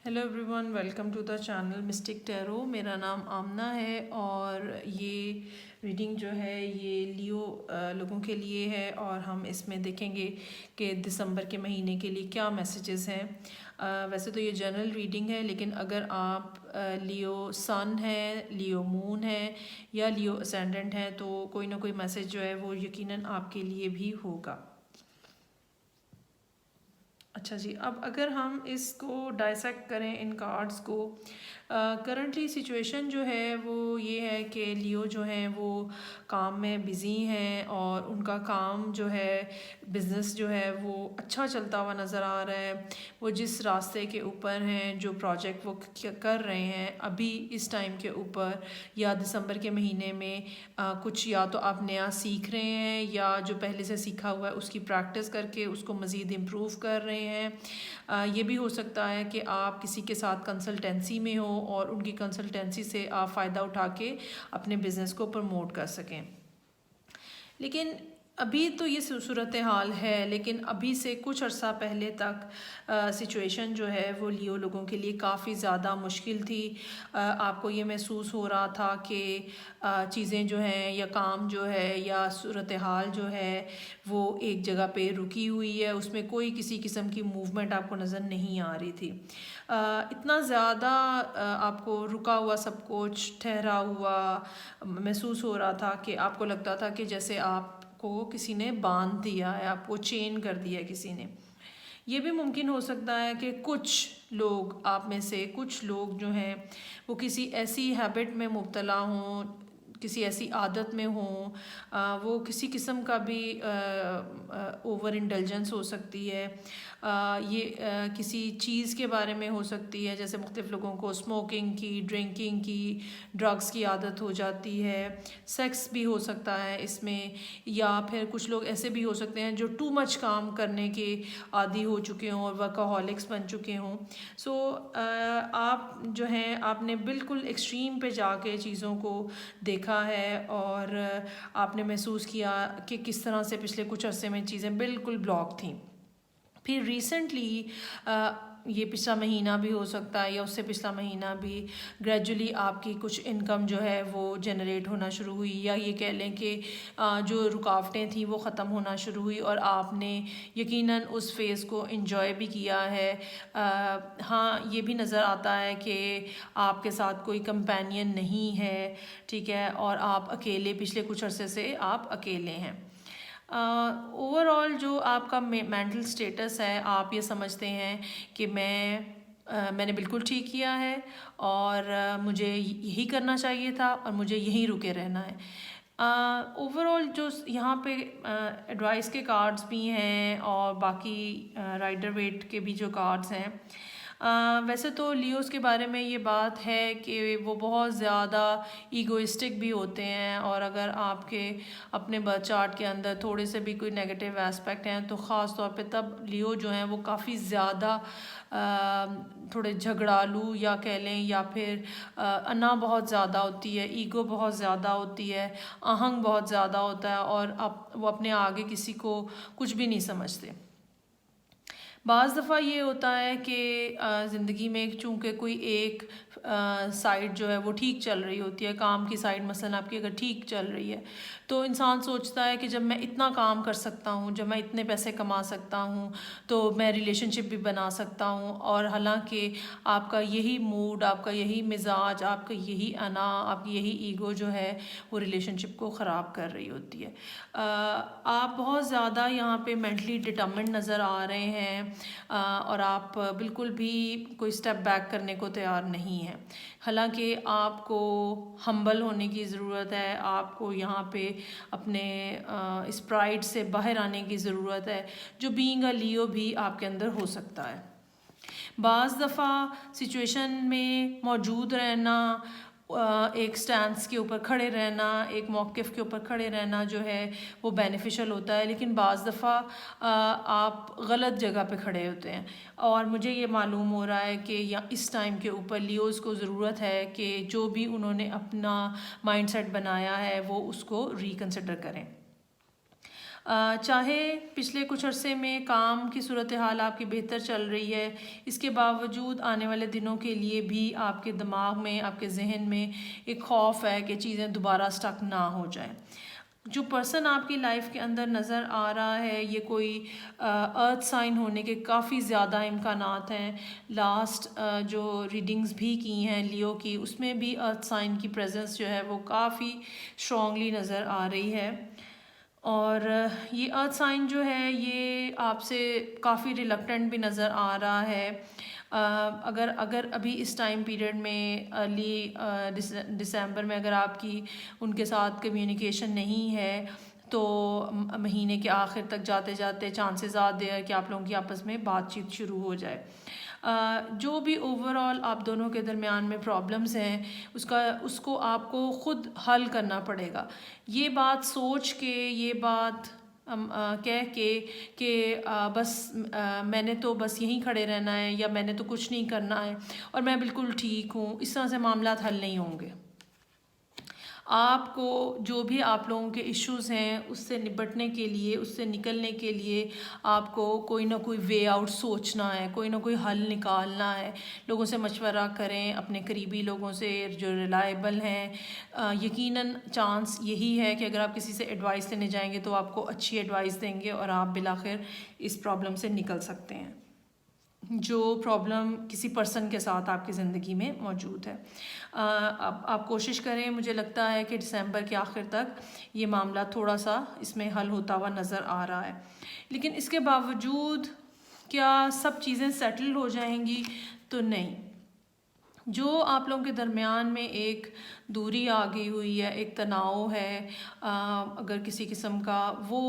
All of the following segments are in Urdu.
Hello everyone, welcome to the channel Mystic Tarot. میرا نام آمنہ ہے اور یہ ریڈنگ جو ہے یہ لیو لوگوں کے لیے ہے، اور ہم اس میں دیکھیں گے کہ دسمبر کے مہینے کے لیے کیا میسیجز ہیں۔ ویسے تو یہ جنرل ریڈنگ ہے، لیکن اگر آپ لیو سن ہے، لیو مون ہے یا لیو اسینڈنٹ ہے تو کوئی نہ کوئی میسیج جو ہے وہ یقیناً آپ کے لیے بھی ہوگا۔ اچھا جی، اب اگر ہم اس کو ڈائسیکٹ کریں ان کارڈز کو، کرنٹلی سچویشن جو ہے وہ یہ ہے کہ لیو جو ہیں وہ کام میں بزی ہیں، اور ان کا کام جو ہے، بزنس جو ہے وہ اچھا چلتا ہوا نظر آ رہا ہے۔ وہ جس راستے کے اوپر ہیں، جو پروجیکٹ وہ کر رہے ہیں ابھی اس ٹائم کے اوپر یا دسمبر کے مہینے میں، کچھ یا تو آپ نیا سیکھ رہے ہیں یا جو پہلے سے سیکھا ہوا ہے اس کی پریکٹس کر کے اس کو مزید امپروو کر رہے ہیں۔ یہ بھی ہو سکتا ہے کہ آپ کسی کے ساتھ کنسلٹنسی میں ہو اور ان کی کنسلٹنسی سے آپ فائدہ اٹھا کے اپنے بزنس کو پروموٹ کر سکیں۔ لیکن ابھی تو یہ صورتحال ہے، لیکن ابھی سے کچھ عرصہ پہلے تک سچویشن جو ہے وہ لیو لوگوں کے لیے کافی زیادہ مشکل تھی۔ آپ کو یہ محسوس ہو رہا تھا کہ چیزیں جو ہیں یا کام جو ہے یا صورتحال جو ہے وہ ایک جگہ پہ رکی ہوئی ہے، اس میں کوئی کسی قسم کی موومنٹ آپ کو نظر نہیں آ رہی تھی۔ اتنا زیادہ آپ کو رکا ہوا سب کچھ ٹھہرا ہوا محسوس ہو رہا تھا کہ آپ کو لگتا تھا کہ جیسے آپ کو کسی نے باندھ دیا ہے، آپ کو چین کر دیا ہے کسی نے۔ یہ بھی ممکن ہو سکتا ہے کہ کچھ لوگ آپ میں سے کچھ لوگ جو ہیں وہ کسی ایسی ہیبٹ میں مبتلا ہوں، کسی ایسی عادت میں ہوں، وہ کسی قسم کا بھی اوور انڈلجنس ہو سکتی ہے، یہ کسی چیز کے بارے میں ہو سکتی ہے، جیسے مختلف لوگوں کو اسموکنگ کی، ڈرنکنگ کی، ڈرگس کی عادت ہو جاتی ہے، سیکس بھی ہو سکتا ہے اس میں، یا پھر کچھ لوگ ایسے بھی ہو سکتے ہیں جو ٹو مچ کام کرنے کے عادی ہو چکے ہوں اور ورکاہولکس بن چکے ہوں۔ سو آپ جو ہیں آپ نے بالکل ایکسٹریم پہ جا کے چیزوں کو دیکھا ہے، اور آپ نے محسوس کیا کہ کس طرح سے پچھلے کچھ عرصے میں چیزیں بالکل بلاک تھیں۔ پھر ریسنٹلی یہ پچھلا مہینہ بھی ہو سکتا ہے یا اس سے پچھلا مہینہ بھی، گریجولی آپ کی کچھ انکم جو ہے وہ جنریٹ ہونا شروع ہوئی، یا یہ کہہ لیں کہ جو رکاوٹیں تھیں وہ ختم ہونا شروع ہوئی، اور آپ نے یقیناً اس فیز کو انجوائے بھی کیا ہے۔ ہاں، یہ بھی نظر آتا ہے کہ آپ کے ساتھ کوئی کمپینین نہیں ہے، ٹھیک ہے، اور آپ اکیلے پچھلے کچھ عرصے سے آپ اکیلے ہیں۔ اوور آل جو آپ کا مینٹل سٹیٹس ہے، آپ یہ سمجھتے ہیں کہ میں نے بالکل ٹھیک کیا ہے، اور مجھے یہی کرنا چاہیے تھا اور مجھے یہیں رکے رہنا ہے۔ اوور آل جو یہاں پہ ایڈوائس کے کارڈز بھی ہیں اور باقی رائڈر ویٹ کے بھی جو کارڈز ہیں، ویسے تو لیوز کے بارے میں یہ بات ہے کہ وہ بہت زیادہ ایگوئسٹک بھی ہوتے ہیں، اور اگر آپ کے اپنے برتھ چارٹ کے اندر تھوڑے سے بھی کوئی نیگیٹو ایسپیکٹ ہیں تو خاص طور پہ تب لیو جو ہیں وہ کافی زیادہ تھوڑے جھگڑالو یا کہہ لیں، یا پھر انا بہت زیادہ ہوتی ہے، ایگو بہت زیادہ ہوتی ہے، آہنگ بہت زیادہ ہوتا ہے، اور وہ اپنے آگے کسی کو کچھ بھی نہیں سمجھتے۔ بعض دفعہ یہ ہوتا ہے کہ زندگی میں چونکہ کوئی ایک سائڈ جو ہے وہ ٹھیک چل رہی ہوتی ہے، کام کی سائڈ مثلاً آپ کی اگر ٹھیک چل رہی ہے تو انسان سوچتا ہے کہ جب میں اتنا کام کر سکتا ہوں، جب میں اتنے پیسے کما سکتا ہوں تو میں ریلیشن شپ بھی بنا سکتا ہوں، اور حالانکہ آپ کا یہی موڈ، آپ کا یہی مزاج، آپ کا یہی انا، آپ کی یہی ایگو جو ہے وہ ریلیشن شپ کو خراب کر رہی ہوتی ہے۔ آپ بہت زیادہ یہاں پہ مینٹلی ڈٹرمنڈ نظر آ رہے ہیں، اور آپ بالکل بھی کوئی اسٹیپ بیک کرنے کو تیار نہیں ہیں۔ حالانکہ آپ کو ہمبل ہونے کی ضرورت ہے، آپ کو یہاں پہ اپنے اس پرائڈ سے باہر آنے کی ضرورت ہے، جو بینگ اے لیو بھی آپ کے اندر ہو سکتا ہے۔ بعض دفعہ سچویشن میں موجود رہنا، ایک سٹینس کے اوپر کھڑے رہنا، ایک موقف کے اوپر کھڑے رہنا جو ہے وہ بینیفیشل ہوتا ہے، لیکن بعض دفعہ آپ غلط جگہ پہ کھڑے ہوتے ہیں، اور مجھے یہ معلوم ہو رہا ہے کہ اس ٹائم کے اوپر لیوز کو ضرورت ہے کہ جو بھی انہوں نے اپنا مائنڈ سیٹ بنایا ہے وہ اس کو ریکنسیڈر کریں۔ چاہے پچھلے کچھ عرصے میں کام کی صورتحال آپ کی بہتر چل رہی ہے، اس کے باوجود آنے والے دنوں کے لیے بھی آپ کے دماغ میں، آپ کے ذہن میں ایک خوف ہے کہ چیزیں دوبارہ سٹک نہ ہو جائیں۔ جو پرسن آپ کی لائف کے اندر نظر آ رہا ہے، یہ کوئی ارتھ سائن ہونے کے کافی زیادہ امکانات ہیں۔ لاسٹ جو ریڈنگز بھی کی ہیں لیو کی، اس میں بھی ارتھ سائن کی پریزنس جو ہے وہ کافی اسٹرانگلی نظر آ رہی ہے، اور یہ ارتھ سائن جو ہے یہ آپ سے کافی ریلکٹنٹ بھی نظر آ رہا ہے۔ اگر ابھی اس ٹائم پیریڈ میں ارلی دسمبر میں اگر آپ کی ان کے ساتھ کمیونیکیشن نہیں ہے، تو مہینے کے آخر تک جاتے جاتے چانسز آتے ہیں کہ آپ لوگوں کی آپس میں بات چیت شروع ہو جائے۔ جو بھی اوور آل آپ دونوں کے درمیان میں پرابلمز ہیں، اس کو آپ کو خود حل کرنا پڑے گا۔ یہ بات سوچ کے، یہ بات کہہ کے کہ بس میں نے تو بس یہیں کھڑے رہنا ہے، یا میں نے تو کچھ نہیں کرنا ہے اور میں بالکل ٹھیک ہوں، اس طرح سے معاملات حل نہیں ہوں گے۔ آپ کو جو بھی آپ لوگوں کے ایشوز ہیں اس سے نپٹنے کے لیے، اس سے نکلنے کے لیے آپ کو کوئی نہ کوئی وے آؤٹ سوچنا ہے، کوئی نہ کوئی حل نکالنا ہے۔ لوگوں سے مشورہ کریں، اپنے قریبی لوگوں سے جو ریلائبل ہیں۔ یقیناً چانس یہی ہے کہ اگر آپ کسی سے ایڈوائس لینے جائیں گے تو آپ کو اچھی ایڈوائس دیں گے اور آپ بالآخر اس پرابلم سے نکل سکتے ہیں، جو پرابلم کسی پرسن کے ساتھ آپ کی زندگی میں موجود ہے۔ اب آپ کوشش کریں، مجھے لگتا ہے کہ دسمبر کے آخر تک یہ معاملہ تھوڑا سا اس میں حل ہوتا ہوا نظر آ رہا ہے، لیکن اس کے باوجود کیا سب چیزیں سیٹل ہو جائیں گی؟ تو نہیں۔ جو آپ لوگوں کے درمیان میں ایک دوری آ گئی ہوئی ہے، ایک تناؤ ہے اگر کسی قسم کا، وہ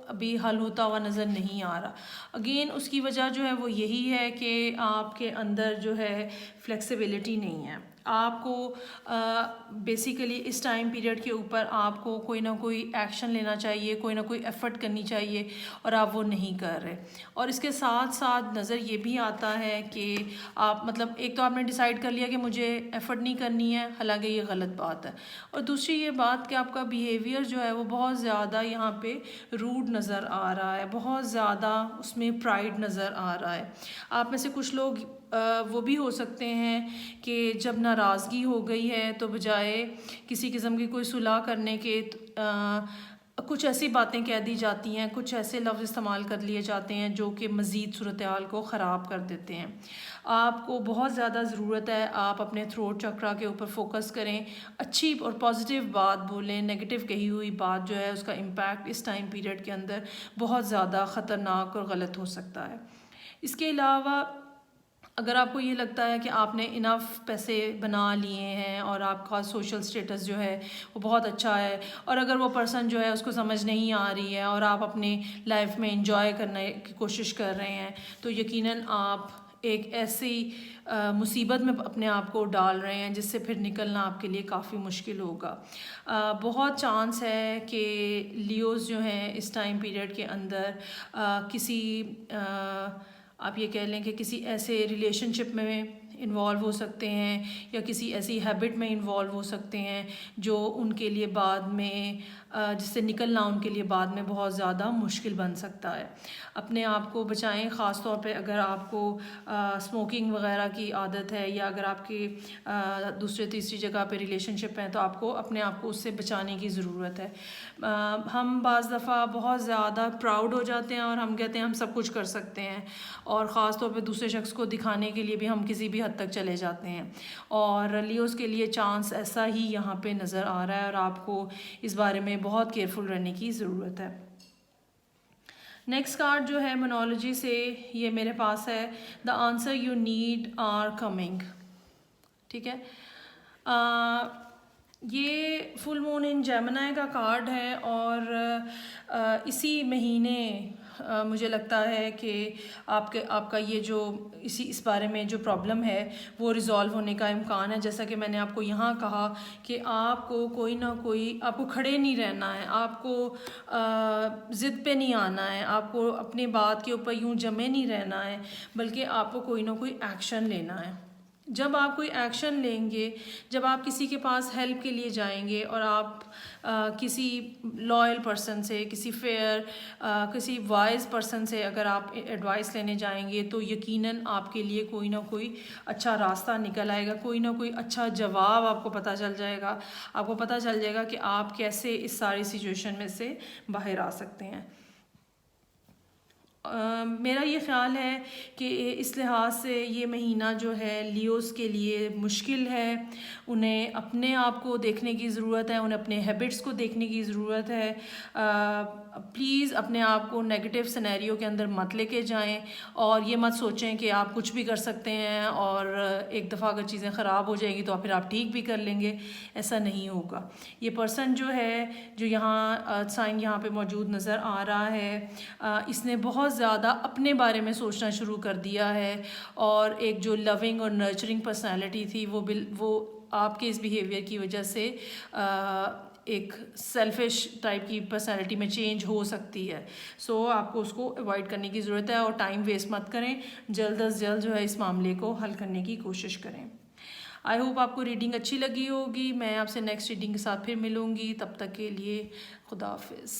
ابھی حل ہوتا ہوا نظر نہیں آ رہا۔ اگین اس کی وجہ جو ہے وہ یہی ہے کہ آپ کے اندر جو ہے فلیکسیبلٹی نہیں ہے۔ آپ کو بیسیکلی اس ٹائم پیریڈ کے اوپر آپ کو کوئی نہ کوئی ایکشن لینا چاہیے، کوئی نہ کوئی ایفرٹ کرنی چاہیے، اور آپ وہ نہیں کر رہے۔ اور اس کے ساتھ ساتھ نظر یہ بھی آتا ہے کہ آپ مطلب ایک تو آپ نے ڈیسائیڈ کر لیا کہ مجھے ایفرٹ نہیں کرنی ہے، حالانکہ یہ غلط بات ہے، اور دوسری یہ بات کہ آپ کا بیہیویئر جو ہے وہ بہت زیادہ یہاں پہ روڈ نظر آ رہا ہے، بہت زیادہ اس میں پرائڈ نظر آ رہا ہے۔ آپ میں سے کچھ لوگ وہ بھی ہو سکتے ہیں کہ جب ناراضگی ہو گئی ہے تو بجائے کسی قسم کی کوئی صلح کرنے کے کچھ ایسی باتیں کہہ دی جاتی ہیں، کچھ ایسے لفظ استعمال کر لیے جاتے ہیں جو کہ مزید صورتحال کو خراب کر دیتے ہیں۔ آپ کو بہت زیادہ ضرورت ہے آپ اپنے تھروٹ چکرا کے اوپر فوکس کریں، اچھی اور پازیٹیو بات بولیں۔ نیگیٹو کہی ہوئی بات جو ہے اس کا امپیکٹ اس ٹائم پیریڈ کے اندر بہت زیادہ خطرناک اور غلط ہو سکتا ہے۔ اس کے علاوہ اگر آپ کو یہ لگتا ہے کہ آپ نے انف پیسے بنا لیے ہیں اور آپ کا سوشل سٹیٹس جو ہے وہ بہت اچھا ہے، اور اگر وہ پرسن جو ہے اس کو سمجھ نہیں آ رہی ہے اور آپ اپنی لائف میں انجوائے کرنے کی کوشش کر رہے ہیں، تو یقیناً آپ ایک ایسی مصیبت میں اپنے آپ کو ڈال رہے ہیں جس سے پھر نکلنا آپ کے لیے کافی مشکل ہوگا۔ بہت چانس ہے کہ لیوز جو ہیں اس ٹائم پیریڈ کے اندر کسی آپ یہ کہہ لیں کہ کسی ایسے ریلیشن شپ میں انوالو ہو سکتے ہیں، یا کسی ایسی ہیبٹ میں انوالو ہو سکتے ہیں جو ان کے لیے بعد میں جس سے نکلنا ان کے لیے بعد میں بہت زیادہ مشکل بن سکتا ہے۔ اپنے آپ کو بچائیں، خاص طور پہ اگر آپ کو اسموکنگ وغیرہ کی عادت ہے، یا اگر آپ کی دوسرے تیسری جگہ پہ ریلیشن شپ ہیں، تو آپ کو اپنے آپ کو اس سے بچانے کی ضرورت ہے۔ ہم بعض دفعہ بہت زیادہ پراؤڈ ہو جاتے ہیں اور ہم کہتے ہیں ہم سب کچھ کر سکتے ہیں، اور خاص طور پہ دوسرے شخص کو دکھانے کے لیے بھی ہم کسی بھی حد تک چلے جاتے ہیں، اور لیوز کے لیے چانس ایسا ہی یہاں پہ نظر آ رہا ہے، اور آپ کو اس بارے میں بہت کیئرفل رہنے کی ضرورت ہے۔ نیکسٹ کارڈ جو ہے منالوجی سے یہ میرے پاس ہے، the answer you need are coming, ٹھیک ہے۔ یہ فل مون ان جیمنائی کا کارڈ ہے، اور اسی مہینے مجھے لگتا ہے کہ آپ کا یہ جو اس بارے میں جو پرابلم ہے وہ ریزالو ہونے کا امکان ہے۔ جیسا کہ میں نے آپ کو یہاں کہا کہ آپ کو کوئی نہ کوئی، آپ کو کھڑے نہیں رہنا ہے، آپ کو ضد پہ نہیں آنا ہے، آپ کو اپنی بات کے اوپر یوں جمے نہیں رہنا ہے، بلکہ آپ کو کوئی نہ کوئی ایکشن لینا ہے۔ جب آپ کوئی ایکشن لیں گے، جب آپ کسی کے پاس ہیلپ کے لیے جائیں گے اور آپ کسی لائل پرسن سے، کسی فیئر، کسی وائز پرسن سے اگر آپ ایڈوائس لینے جائیں گے تو یقیناً آپ کے لیے کوئی نہ کوئی اچھا راستہ نکل آئے گا، کوئی نہ کوئی اچھا جواب آپ کو پتہ چل جائے گا، آپ کو پتہ چل جائے گا کہ آپ کیسے اس ساری سچویشن میں سے باہر آ سکتے ہیں۔ میرا یہ خیال ہے کہ اس لحاظ سے یہ مہینہ جو ہے لیوز کے لیے مشکل ہے، انہیں اپنے آپ کو دیکھنے کی ضرورت ہے، انہیں اپنے ہیبٹس کو دیکھنے کی ضرورت ہے۔ پلیز اپنے آپ کو نیگیٹو سینیریو کے اندر مت لے کے جائیں اور یہ مت سوچیں کہ آپ کچھ بھی کر سکتے ہیں اور ایک دفعہ اگر چیزیں خراب ہو جائیں گی تو پھر آپ ٹھیک بھی کر لیں گے، ایسا نہیں ہوگا۔ یہ پرسن جو ہے، جو یہاں سائن یہاں پہ موجود نظر آ رہا ہے، اس نے بہت زیادہ اپنے بارے میں سوچنا شروع کر دیا ہے اور ایک جو لونگ اور نرچرنگ پرسنالٹی تھی وہ آپ کے اس بیہیویئر کی وجہ سے ایک سیلفش ٹائپ کی پرسنالٹی میں چینج ہو سکتی ہے۔ سو آپ کو اس کو اوائڈ کرنے کی ضرورت ہے اور ٹائم ویسٹ مت کریں، جلد از جلد جو ہے اس معاملے کو حل کرنے کی کوشش کریں۔ آئی ہوپ آپ کو ریڈنگ اچھی لگی ہوگی۔ میں آپ سے نیکسٹ ریڈنگ کے ساتھ پھر ملوں گی، تب تک کے لیے خدا حافظ۔